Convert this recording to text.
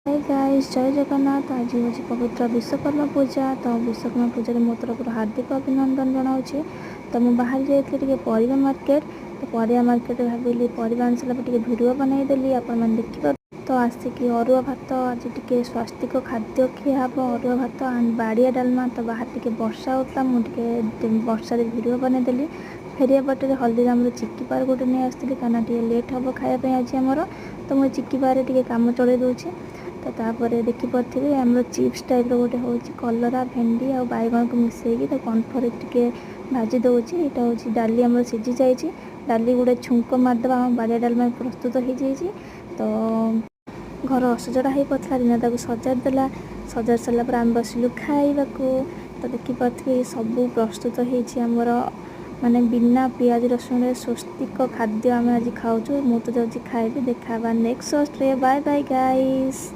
Hi guys, जय जगन्नाथ। आज हूँ पवित्र विश्वकर्मा पूजा। तो विश्वकर्मा पूजा मो तरफ हार्दिक अभिनंदन जनाऊँ। तो मुझे बाहर जाइए परिवा मार्केट। तो परिवा मार्केट भाविली परिवा आनी सारा भिडियो बनईदेली आपण देखिए। तो आसिक अरुआ भात आज टे स्वास्तिक खाद्य खियाब अरुआ भात एंड बाड़िया डालमा। तो बाहर टे वर्षा होता मुझे वर्षा भिडियो बनईदेली। फेरिया पटे हल्दीराम चिक्की पार गोटे नहीं आसती कहीं टे लेट हम खायापी आज आमर। तो मुझे चिक्की पारे टे कम चल दूसरी। तो तापर देखिपे आम चिप्स टाइप गोटे हूँ कलरा भेंडी आ बैगन को मिसेगी तो कॉर्नफ्लोर टे भाजी दूसरी। यहाँ हूँ डाली आम सीझी जाइए। डाली गोटे छुंक मारदेव आम बाड़िया डालमा प्रस्तुत हो जाइए। तो घर असजड़ा हो पड़ा रीना सजारदेला। सजार सारापर आम बसिलु खाइबा। तो देखिपे सब प्रस्तुत होमर माने बिना पियाज रसुण स्वस्तिक खाद्य आम आज खाऊँ। मुझे तो जाऊँ खाइबी। देखा नेक्स्ट रे। Bye bye guys.